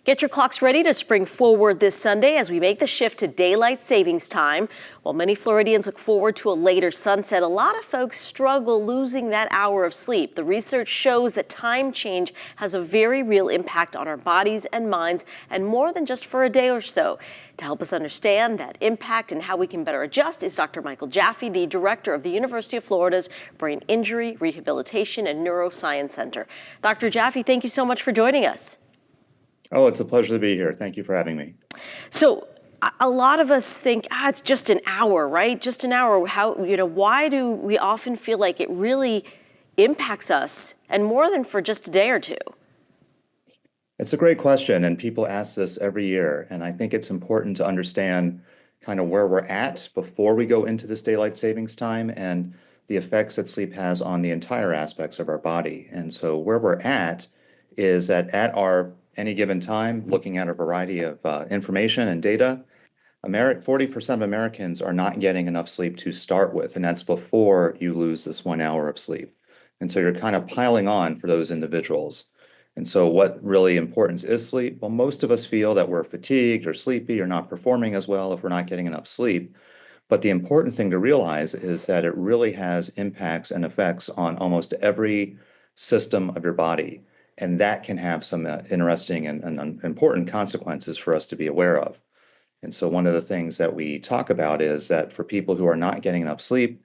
Get your clocks ready to spring forward this Sunday as we make the shift to daylight savings time. While many Floridians look forward to a later sunset, a lot of folks struggle losing that hour of sleep. The research shows that time change has a very real impact on our bodies and minds, and more than just for a day or so. To help us understand that impact and how we can better adjust is Dr. Michael Jaffee, the director of the University of Florida's Brain Injury, Rehabilitation, and Neuroscience Center. Dr. Jaffee, thank you so much for joining us. Oh, it's a pleasure to be here. Thank you for having me. So a lot of us think, it's just an hour, right? Just an hour. Why do we often feel like it really impacts us, and more than for just a day or two? It's a great question, and people ask this every year. And I think it's important to understand kind of where we're at before we go into this daylight savings time and the effects that sleep has on the entire aspects of our body. And so where we're at is that at our any given time, looking at a variety of information and data, 40% of Americans are not getting enough sleep to start with, and that's before you lose this 1 hour of sleep. And so you're kind of piling on for those individuals. And so what really importance is sleep? Well, most of us feel that we're fatigued or sleepy or not performing as well if we're not getting enough sleep. But the important thing to realize is that it really has impacts and effects on almost every system of your body. And that can have some interesting and important consequences for us to be aware of. And so one of the things that we talk about is that for people who are not getting enough sleep,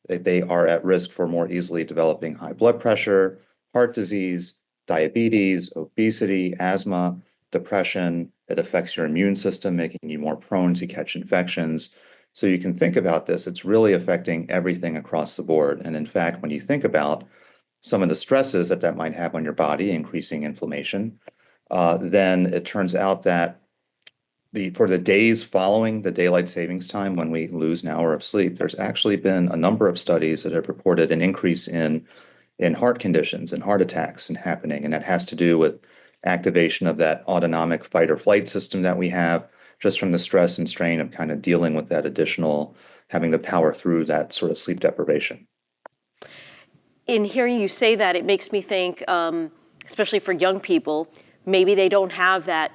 they are at risk for more easily developing high blood pressure, heart disease, diabetes, obesity, asthma, depression. It affects your immune system, making you more prone to catch infections. So you can think about this. It's really affecting everything across the board. And in fact, when you think about some of the stresses that might have on your body, increasing inflammation, then it turns out that for the days following the daylight savings time, when we lose an hour of sleep, there's actually been a number of studies that have reported an increase in heart conditions and heart attacks and happening. And that has to do with activation of that autonomic fight or flight system that we have, just from the stress and strain of kind of dealing with that additional, having to power through that sort of sleep deprivation. In hearing you say that, it makes me think, especially for young people, maybe they don't have that,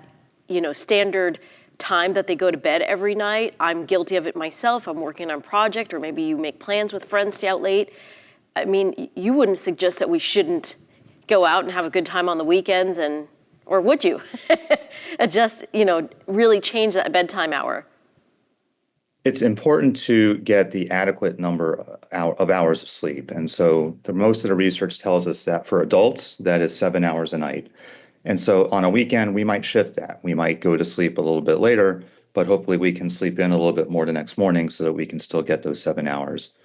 standard time that they go to bed every night. I'm guilty of it myself. I'm working on a project, or maybe you make plans with friends, stay out late. I mean, you wouldn't suggest that we shouldn't go out and have a good time on the weekends, or would you? Adjust, really change that bedtime hour. It's important to get the adequate number of hours of sleep. And so most of the research tells us that for adults, that is 7 hours a night. And so on a weekend, we might shift that. We might go to sleep a little bit later, but hopefully we can sleep in a little bit more the next morning so that we can still get those 7 hours.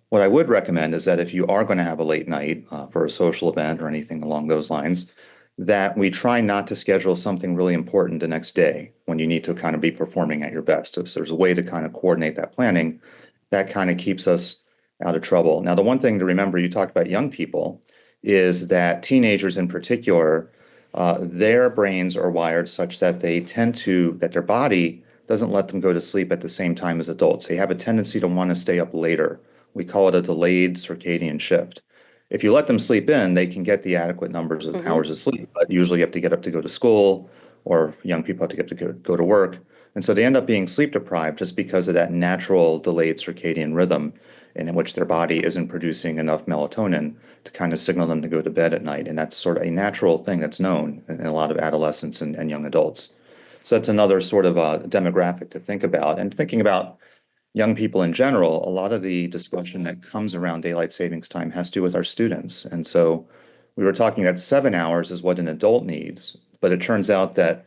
What I would recommend is that if you are going to have a late night for a social event or anything along those lines, that we try not to schedule something really important the next day when you need to kind of be performing at your best. If there's a way to kind of coordinate that planning, that kind of keeps us out of trouble. Now, the one thing to remember, you talked about young people, is that teenagers in particular, their brains are wired such that that their body doesn't let them go to sleep at the same time as adults. They have a tendency to want to stay up later. We call it a delayed circadian shift. If you let them sleep in, they can get the adequate numbers of hours of sleep, but usually you have to get up to go to school, or young people have to get to go to work. And so they end up being sleep deprived just because of that natural delayed circadian rhythm in which their body isn't producing enough melatonin to kind of signal them to go to bed at night. And that's sort of a natural thing that's known in a lot of adolescents and young adults. So that's another sort of demographic to think about. And thinking about young people in general, a lot of the discussion that comes around daylight savings time has to do with our students. And so we were talking that 7 hours is what an adult needs, but it turns out that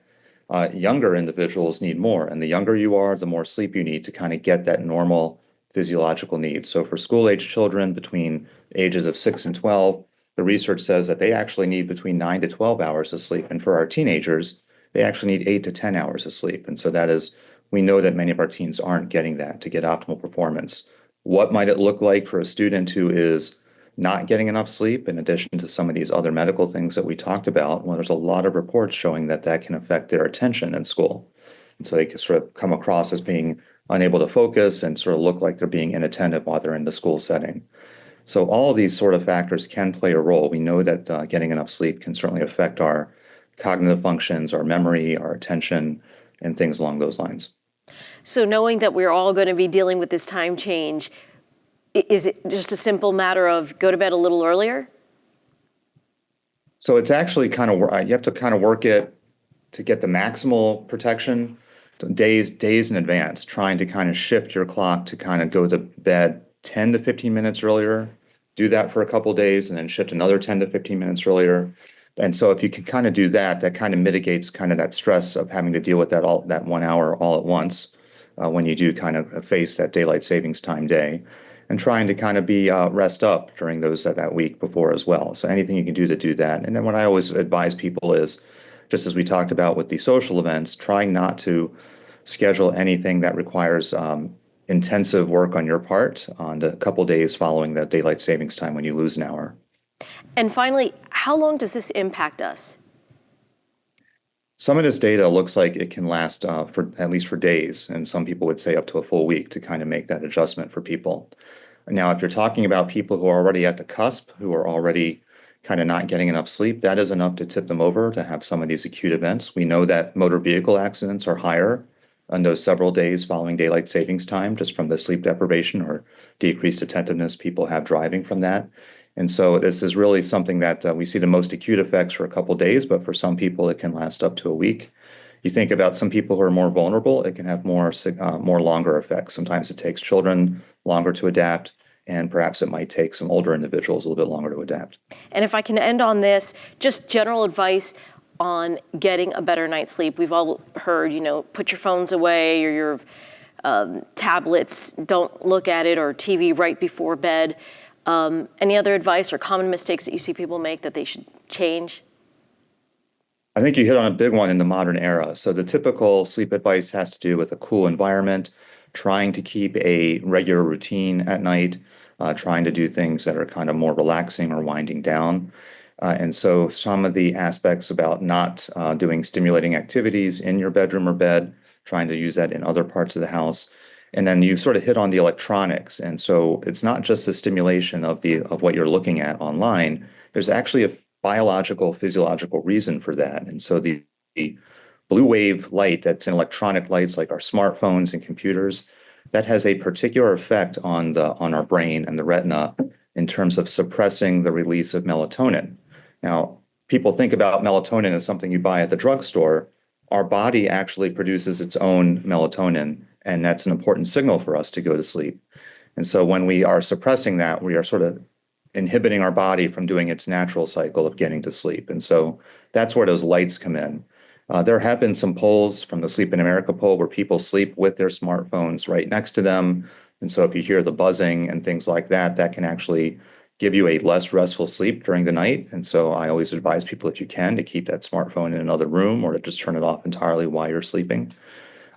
younger individuals need more. And the younger you are, the more sleep you need to kind of get that normal physiological needs. So for school-age children between ages of 6 and 12, the research says that they actually need between 9 to 12 hours of sleep. And for our teenagers, they actually need 8 to 10 hours of sleep. And so we know that many of our teens aren't getting that to get optimal performance. What might it look like for a student who is not getting enough sleep, in addition to some of these other medical things that we talked about? Well, there's a lot of reports showing that can affect their attention in school. And so they can sort of come across as being unable to focus and sort of look like they're being inattentive while they're in the school setting. So all of these sort of factors can play a role. We know that getting enough sleep can certainly affect our cognitive functions, our memory, our attention, and things along those lines. So knowing that we're all going to be dealing with this time change, is it just a simple matter of go to bed a little earlier? So it's actually kind of, you have to kind of work it to get the maximal protection days in advance, trying to kind of shift your clock to kind of go to bed 10 to 15 minutes earlier, do that for a couple of days, and then shift another 10 to 15 minutes earlier. And so if you can kind of do that, that kind of mitigates kind of that stress of having to deal with that 1 hour all at once when you do kind of face that daylight savings time day, and trying to kind of be rest up during that week before as well. So anything you can do to do that. And then what I always advise people is, just as we talked about with the social events, trying not to schedule anything that requires intensive work on your part on the couple days following that daylight savings time when you lose an hour. And finally, how long does this impact us? Some of this data looks like it can last for at least for days, and some people would say up to a full week to kind of make that adjustment for people. Now, if you're talking about people who are already at the cusp, who are already kind of not getting enough sleep, that is enough to tip them over to have some of these acute events. We know that motor vehicle accidents are higher on those several days following daylight savings time, just from the sleep deprivation or decreased attentiveness people have driving from that. And so this is really something that we see the most acute effects for a couple of days, but for some people it can last up to a week. You think about some people who are more vulnerable, it can have more longer effects. Sometimes it takes children longer to adapt, and perhaps it might take some older individuals a little bit longer to adapt. And if I can end on this, just general advice on getting a better night's sleep. We've all heard, put your phones away or your tablets, don't look at it, or TV right before bed. Any other advice or common mistakes that you see people make that they should change? I think you hit on a big one in the modern era. So the typical sleep advice has to do with a cool environment, trying to keep a regular routine at night, trying to do things that are kind of more relaxing or winding down. And so some of the aspects about not doing stimulating activities in your bedroom or bed, trying to use that in other parts of the house. And then you sort of hit on the electronics. And so it's not just the stimulation of what you're looking at online. There's actually a biological, physiological reason for that. And so the blue wave light that's in electronic lights like our smartphones and computers, that has a particular effect on our brain and the retina in terms of suppressing the release of melatonin. Now, people think about melatonin as something you buy at the drugstore. Our body actually produces its own melatonin, and that's an important signal for us to go to sleep. And so when we are suppressing that, we are sort of inhibiting our body from doing its natural cycle of getting to sleep. And so that's where those lights come in. There have been some polls from the Sleep in America poll where people sleep with their smartphones right next to them. And so if you hear the buzzing and things like that, that can actually give you a less restful sleep during the night. And so I always advise people, if you can, to keep that smartphone in another room or to just turn it off entirely while you're sleeping.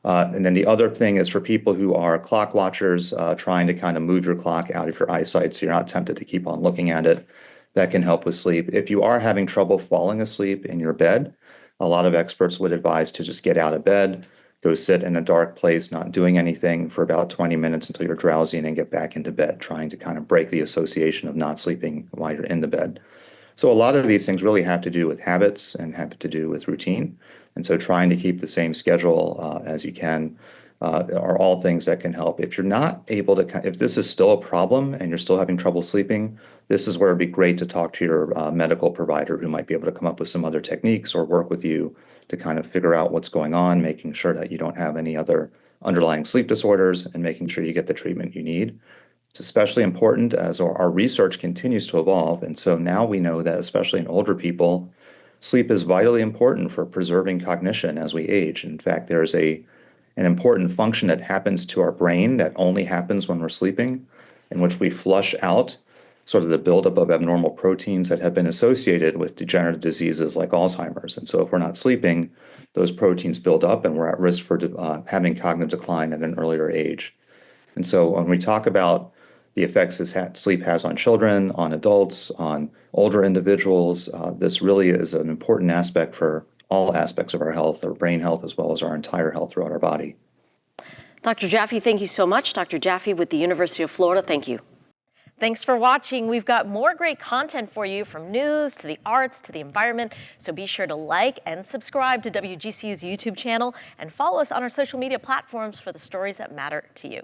And then the other thing is for people who are clock watchers, trying to kind of move your clock out of your eyesight so you're not tempted to keep on looking at it. That can help with sleep. If you are having trouble falling asleep in your bed, a lot of experts would advise to just get out of bed, go sit in a dark place, not doing anything for about 20 minutes until you're drowsy, and then get back into bed, trying to kind of break the association of not sleeping while you're in the bed. So a lot of these things really have to do with habits and have to do with routine. And so trying to keep the same schedule as you can are all things that can help. If you're not able to, if this is still a problem and you're still having trouble sleeping, this is where it'd be great to talk to your medical provider, who might be able to come up with some other techniques or work with you to kind of figure out what's going on, making sure that you don't have any other underlying sleep disorders, and making sure you get the treatment you need. It's especially important as our research continues to evolve. And so now we know that, especially in older people, sleep is vitally important for preserving cognition as we age. In fact, there's an important function that happens to our brain that only happens when we're sleeping, in which we flush out sort of the buildup of abnormal proteins that have been associated with degenerative diseases like Alzheimer's. And so if we're not sleeping, those proteins build up and we're at risk for having cognitive decline at an earlier age. And so when we talk about the effects sleep has on children, on adults, on older individuals, this really is an important aspect for all aspects of our health, our brain health, as well as our entire health throughout our body. Dr. Jaffee, thank you so much. Dr. Jaffee with the University of Florida, thank you. Thanks for watching. We've got more great content for you, from news to the arts to the environment. So be sure to like and subscribe to WGCU's YouTube channel and follow us on our social media platforms for the stories that matter to you.